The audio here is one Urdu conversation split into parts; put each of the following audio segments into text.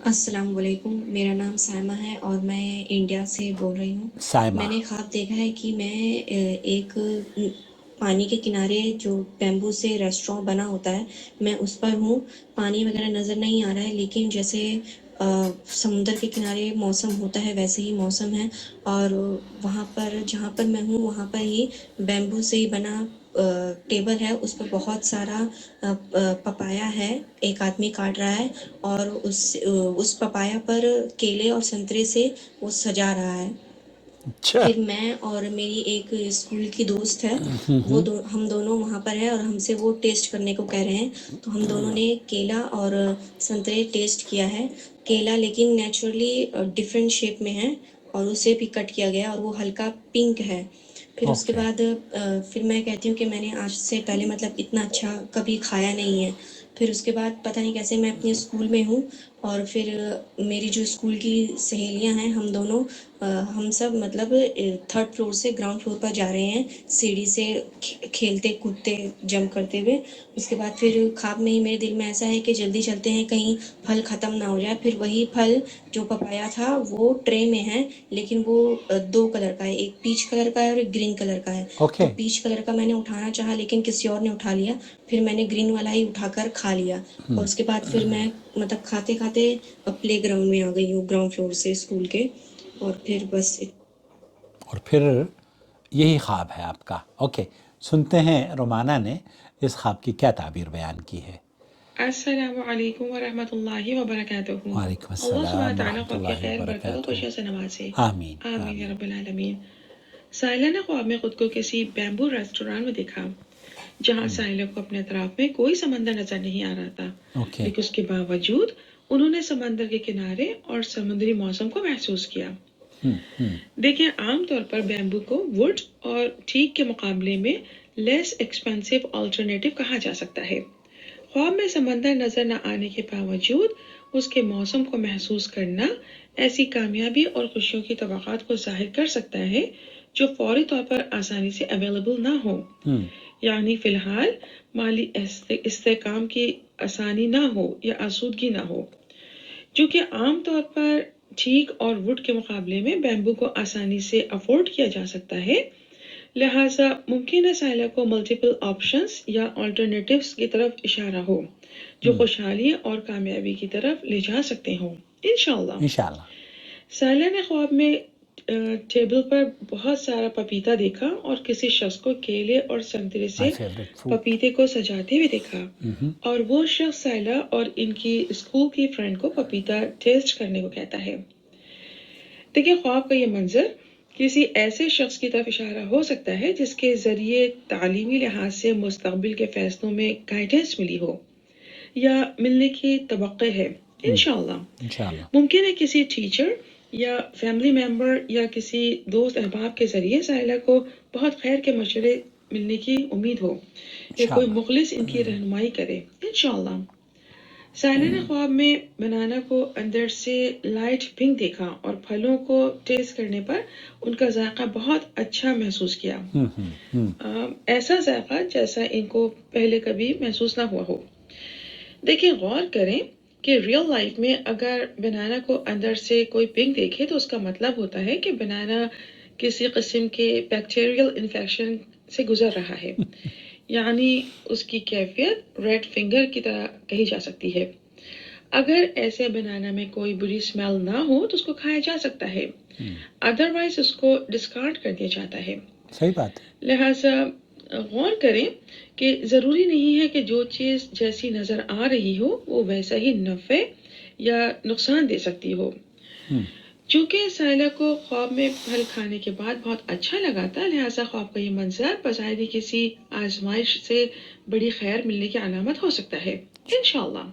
السلام علیکم، میرا نام سائمہ ہے اور میں انڈیا سے بول رہی ہوں۔ سائمہ، میں نے خواب دیکھا ہے کہ میں ایک پانی کے کنارے جو بیمبو سے ریسٹوران بنا ہوتا ہے، میں اس پر ہوں۔ پانی وغیرہ نظر نہیں آ رہا ہے، لیکن جیسے سمندر کے کنارے موسم ہوتا ہے ویسے ہی موسم ہے، اور وہاں پر جہاں پر میں ہوں وہاں پر ہی بیمبو سے ہی بنا ٹیبل ہے، اس پر بہت سارا پپایا ہے، ایک آدمی کاٹ رہا ہے اور اس پپایا پر کیلے اور سنترے سے وہ سجا رہا ہے۔ اچھا، پھر میں اور میری ایک اسکول کی دوست ہے، وہ ہم دونوں وہاں پر ہیں اور ہم سے وہ ٹیسٹ کرنے کو کہہ رہے ہیں، تو ہم دونوں نے کیلا اور سنترے ٹیسٹ کیا ہے۔ کیلا لیکن نیچرلی ڈفرینٹ شیپ میں ہے اور اسے بھی کٹ کیا گیا اور وہ ہلکا پنک ہے۔ پھر اس کے اوکے، بعد پھر میں کہتی ہوں کہ میں نے آج سے پہلے مطلب اتنا اچھا کبھی کھایا نہیں ہے۔ پھر اس کے بعد پتہ نہیں کیسے میں اپنے اسکول میں ہوں اور پھر میری جو اسکول کی سہیلیاں ہیں ہم دونوں ہم سب مطلب تھرڈ فلور سے گراؤنڈ فلور پر جا رہے ہیں سیڑھی سے کھیلتے کودتے جمپ کرتے ہوئے۔ اس کے بعد پھر خواب میں ہی میرے دل میں ایسا ہے کہ جلدی چلتے ہیں کہیں پھل ختم نہ ہو جائے۔ پھر وہی پھل جو پپایا تھا وہ ٹرے میں ہے، لیکن وہ دو کلر کا ہے، ایک پیچ کلر کا ہے اور ایک گرین کلر کا ہے۔ تو اوکے، پیچ کلر کا میں نے اٹھانا چاہا لیکن کسی اور نے اٹھا لیا، پھر میں نے گرین والا ہی اٹھا کر کھا لیا۔ اور اس کے بعد پھر میں مطلب کھاتے کھاتے پلے گراؤنڈ میں آ گئی ہوں گراؤنڈ فلور سے اسکول کے، اور پھر بس اور پھر یہی خواب ہے آپ کا۔ اوکے، سنتے ہیں رومانہ نے اس خواب کی کیا تعبیر بیان کی ہے۔ السلام علیکم ورحمۃ اللہ وبرکاتہ۔ وعلیکم اللہ سبحانہ السلام تعالیٰ ورحمۃ کو آپ کی اللہ خیر برکت و وبرکاتہ۔ خوشیوں سے نوازے، آمین آمین یا آمین۔ رب العالمین۔ سائلہ نے خواب میں خود کو کسی بیمبو ریسٹوران میں دیکھا جہاں سائلہ کو اپنے اطراف میں کوئی سمندر نظر نہیں آ رہا تھا، اوکے، لیکن اس کے باوجود انہوں نے سمندر کے کنارے اور سمندری موسم کو محسوس کیا۔ دیکھیں، عام طور پر بیمبو کو ووڈ اور ٹیک کے مقابلے میں لیس ایکسپینسو آلٹرنیٹو کہا جا سکتا ہے۔ خواب میں سمندر نظر نہ آنے کے باوجود اس کے موسم کو محسوس کرنا ایسی کامیابی اور خوشیوں کی توقعات کو ظاہر کر سکتا ہے جو فوری طور پر آسانی سے اویلیبل نہ ہو، یعنی فی الحال مالی استحکام کی آسانی نہ ہو یا آسودگی نہ ہو، جو کہ عام طور پر ٹھیک اور ووڈ کے مقابلے میں بیمبو کو آسانی سے افورڈ کیا جا سکتا ہے۔ لہٰذا ممکن ہے سائلہ کو ملٹیپل آپشنز یا آلٹرنیٹیوز کی طرف اشارہ ہو جو خوشحالی اور کامیابی کی طرف لے جا سکتے ہوں، انشاءاللہ۔ انشاءاللہ۔ سائلہ نے خواب میں ٹیبل پر بہت سارا پپیتا دیکھا اور کسی شخص کو کیلے اور سنترے مائی سے فیوریٹ فوڈ۔ پپیتے کو سجاتے ہوئے دیکھا، اور وہ شخص سائلہ اور ان کی اسکول کی فرینڈ کو پپیتا ٹیسٹ کرنے کو کہتا ہے۔ دیکھیں، خواب کا یہ منظر کسی ایسے شخص کی طرف اشارہ ہو سکتا ہے جس کے ذریعے تعلیمی لحاظ سے مستقبل کے فیصلوں میں گائیڈنس ملی ہو یا ملنے کی توقع ہے، انشاءاللہ۔ انشاءاللہ۔ ممکن ہے کسی ٹیچر یا فیملی ممبر یا کسی دوست احباب کے ذریعے سائلہ کو بہت خیر کے مشورے ملنے کی امید ہو یا کوئی انشاءاللہ۔ مخلص ان کی رہنمائی کرے، انشاءاللہ۔ سائلہ نے خواب میں بنانا کو اندر سے لائٹ پنک دیکھا اور پھلوں کو ٹیسٹ کرنے پر ان کا ذائقہ بہت اچھا محسوس کیا، ایسا ذائقہ جیسا ان کو پہلے کبھی محسوس نہ ہوا ہو۔ دیکھیں، غور کریں کہ ریئل لائف میں اگر بنانا کو اندر سے کوئی پنک دیکھے تو اس کا مطلب ہوتا ہے کہ بنانا کسی قسم کے بیکٹیریل انفیکشن سے گزر رہا ہے، یعنی اس کی کیفیت ریڈ فنگر کی طرح کہی جا سکتی ہے۔ اگر ایسے بنانا میں کوئی بری اسمیل نہ ہو تو اس کو کھایا جا سکتا ہے، ادروائز اس کو ڈسکارڈ کر دیا جاتا ہے۔ صحیح بات ہے۔ لہٰذا غور کریں کہ ضروری نہیں ہے کہ جو چیز جیسی نظر آ رہی ہو وہ ویسا ہی نفع یا نقصان دے سکتی ہو۔ چونکہ سائلہ کو خواب میں پھل کھانے کے بعد بہت اچھا لگا تھا، لہٰذا خواب کا یہ منظر بظاہر کسی آزمائش سے بڑی خیر ملنے کی علامت ہو سکتا ہے، انشاءاللہ۔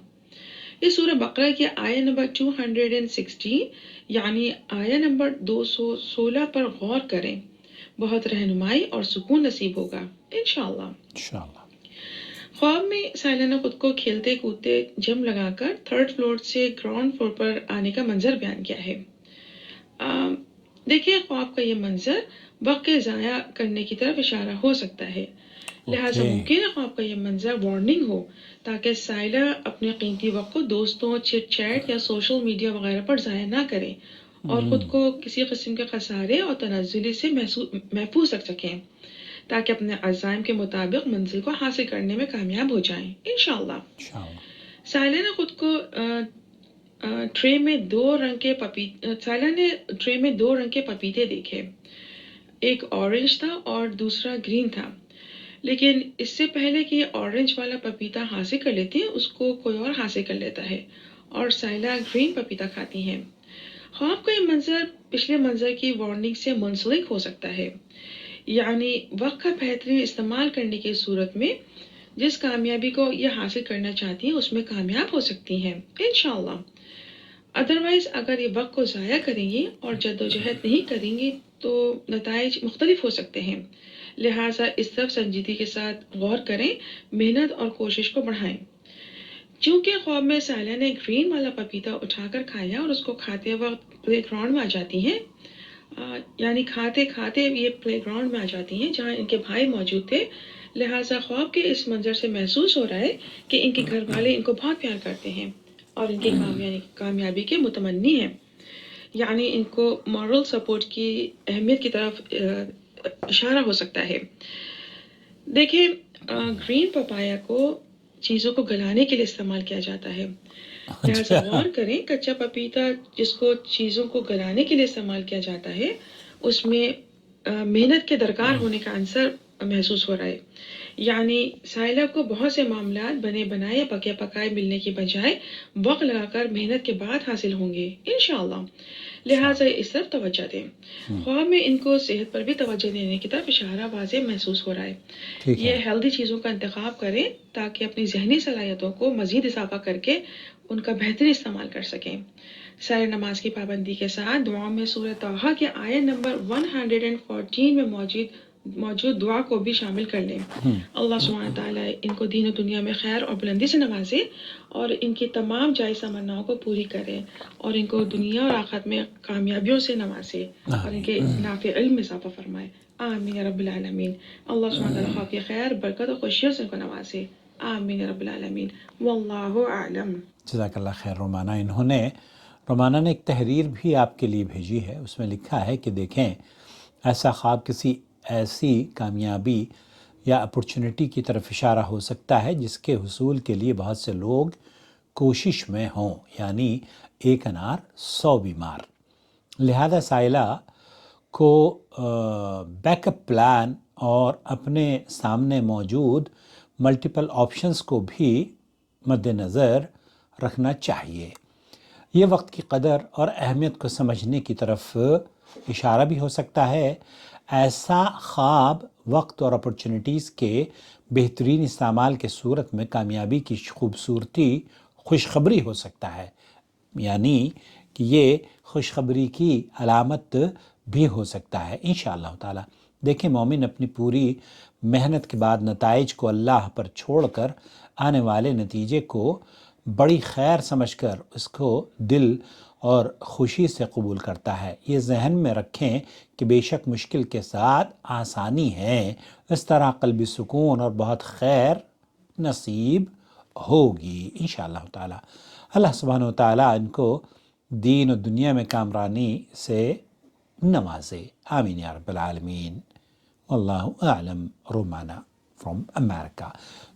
یہ سورہ بقرہ کی آیہ نمبر 216 یعنی آیہ نمبر 216 پر غور کریں، بہت رہنمائی اور سکون نصیب ہوگا، انشاءاللہ۔ انشاءاللہ۔ خواب میں سائلہ نے خود کو کھیلتے کودتے جم لگا کر تھرڈ فلور سے گراؤنڈ فلور پر آنے کا منظر بیان کیا ہے۔ دیکھیں، خواب کا یہ منظر وقت ضائع کرنے کی طرف اشارہ ہو سکتا ہے، لہٰذا اوکے ممکن ہے خواب کا یہ منظر وارننگ ہو تاکہ سائلہ اپنے قیمتی وقت کو دوستوں، چٹ چیٹ یا سوشل میڈیا وغیرہ پر ضائع نہ کریں اور خود کو کسی قسم کے خسارے اور تنزلی سے محفوظ رکھ سکیں تاکہ اپنے عزائم کے مطابق منزل کو حاصل کرنے میں کامیاب ہو جائیں انشاءاللہ۔ انشاءاللہ۔ سائلہ نے خود کو ٹرے میں دو رنگ کے پپیتے دیکھے، ایک اورنج تھا اور دوسرا گرین تھا، لیکن اس سے پہلے کہ یہ اورنج والا پپیتا حاصل کر لیتی ہیں اس کو کوئی اور حاصل کر لیتا ہے اور سائلہ گرین پپیتا کھاتی ہیں۔ خواب کا یہ منظر پچھلے منظر کی وارننگ سے منسلک ہو سکتا ہے، یعنی وقت کا بہترین استعمال کرنے کی صورت میں جس کامیابی کو یہ حاصل کرنا چاہتی ہیں اس میں کامیاب ہو سکتی ہیں انشاءاللہ۔ ادروائز اگر یہ وقت کو ضائع کریں گی اور جدوجہد نہیں کریں گی تو نتائج مختلف ہو سکتے ہیں، لہٰذا اس طرف سنجیدگی کے ساتھ غور کریں، محنت اور کوشش کو بڑھائیں۔ چونکہ خواب میں سائلہ نے گرین والا پپیتا اٹھا کر کھایا اور اس کو کھاتے وقت پلے گراؤنڈ میں آ جاتی ہیں، یعنی کھاتے کھاتے یہ پلے گراؤنڈ میں آ جاتی ہیں جہاں ان کے بھائی موجود تھے، لہٰذا خواب کے اس منظر سے محسوس ہو رہا ہے کہ ان کے گھر والے ان کو بہت پیار کرتے ہیں اور ان کی کامیابی کے متمنی ہیں، یعنی ان کو مورل سپورٹ کی اہمیت کی طرف اشارہ ہو سکتا ہے۔ دیکھیں گرین پپایا کو چیزوں کو گلانے کے لیے استعمال کیا جاتا ہے، لہٰذا غور کریں کچا پپیتا جس کو چیزوں کو گلانے کے لیے استعمال کیا جاتا ہے اس میں محنت کے درکار ہونے کا عنصر محسوس ہو رہا ہے، یعنی سائلہ کو بہت سے معاملات بنے بنائے یا پکے پکائے ملنے کی بجائے وقت لگا کر محنت کے بعد حاصل ہوں گے انشاءاللہ، لہٰذا اس طرف توجہ دیں۔ خواب میں ان کو صحت پر بھی توجہ دینے کی طرف اشارہ واضح محسوس ہو رہا ہے، یہ ہیلدی چیزوں کا انتخاب کریں تاکہ اپنی ذہنی صلاحیتوں کو مزید اضافہ کر کے ان کا بہترین استعمال کر سکیں۔ سارے نماز کی پابندی کے ساتھ دعاؤں میں سورہ طٰہٰ کے آیت نمبر 114 میں موجود دعا کو بھی شامل کر لیں۔ اللہ سبحانہ تعالیٰ ان کو دین و دنیا میں خیر اور بلندی سے نوازے اور ان کی تمام جائز تمناؤں کو پوری کرے اور ان کو دنیا اور آخرت میں کامیابیوں سے نوازے اور ان کے نافع علم میں اضافہ فرمائے، آمین یا رب العالمین۔ اللہ سبحانہ تعالیٰ خواب کی خیر، برکت اور خوشیوں سے ان کو نوازے، آمین یا رب العالمین، واللہ اعلم۔ جزاک اللہ خیر رومانہ۔ رومانہ نے ایک تحریر بھی آپ کے لیے بھیجی ہے، اس میں لکھا ہے کہ دیکھیں ایسا خواب کسی ایسی کامیابی یا اپرچونٹی کی طرف اشارہ ہو سکتا ہے جس کے حصول کے لیے بہت سے لوگ کوشش میں ہوں، یعنی ایک انار 100 بیمار۔ لہذا سائلہ کو بیک اپ پلان اور اپنے سامنے موجود ملٹیپل آپشنز کو بھی مد نظر رکھنا چاہیے۔ یہ وقت کی قدر اور اہمیت کو سمجھنے کی طرف اشارہ بھی ہو سکتا ہے۔ ایسا خواب وقت اور اپرچونٹیز کے بہترین استعمال کے صورت میں کامیابی کی خوبصورتی خوشخبری ہو سکتا ہے، یعنی کہ یہ خوشخبری کی علامت بھی ہو سکتا ہے انشاءاللہ تعالی۔ دیکھیں مومن اپنی پوری محنت کے بعد نتائج کو اللہ پر چھوڑ کر آنے والے نتیجے کو بڑی خیر سمجھ کر اس کو دل اور خوشی سے قبول کرتا ہے۔ یہ ذہن میں رکھیں کہ بے شک مشکل کے ساتھ آسانی ہے، اس طرح قلبی سکون اور بہت خیر نصیب ہوگی انشاءاللہ تعالی۔ اللہ سبحانہ وتعالی ان کو دین و دنیا میں کامرانی سے نوازے، آمین یا رب العالمین۔ واللہ اعلم۔ رومانہ فرام امریکہ۔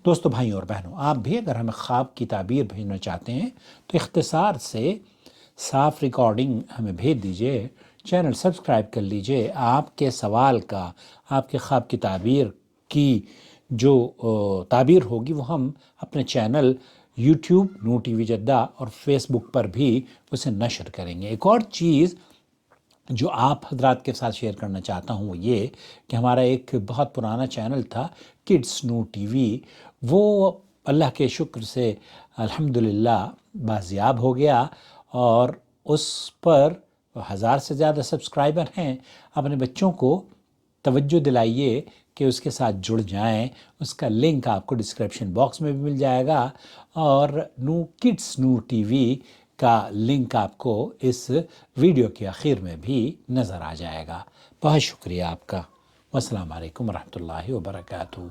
دوستو، بھائیوں اور بہنوں، آپ بھی اگر ہمیں خواب کی تعبیر بھیجنا چاہتے ہیں تو اختصار سے صاف ریکارڈنگ ہمیں بھیج دیجئے، چینل سبسکرائب کر لیجئے۔ آپ کے سوال کا، آپ کے خواب کی تعبیر کی جو تعبیر ہوگی وہ ہم اپنے چینل یوٹیوب نور ٹی وی جدہ اور فیس بک پر بھی اسے نشر کریں گے۔ ایک اور چیز جو آپ حضرات کے ساتھ شیئر کرنا چاہتا ہوں وہ یہ کہ ہمارا ایک بہت پرانا چینل تھا کڈس نور ٹی وی، وہ اللہ کے شکر سے الحمدللہ بازیاب ہو گیا اور اس پر 1000 سے زیادہ سبسکرائبر ہیں۔ اپنے بچوں کو توجہ دلائیے کہ اس کے ساتھ جڑ جائیں، اس کا لنک آپ کو ڈسکرپشن باکس میں بھی مل جائے گا اور کڈس نور ٹی وی کا لنک آپ کو اس ویڈیو کے آخر میں بھی نظر آ جائے گا۔ بہت شکریہ آپ کا۔ والسلام علیکم ورحمۃ اللہ وبرکاتہ۔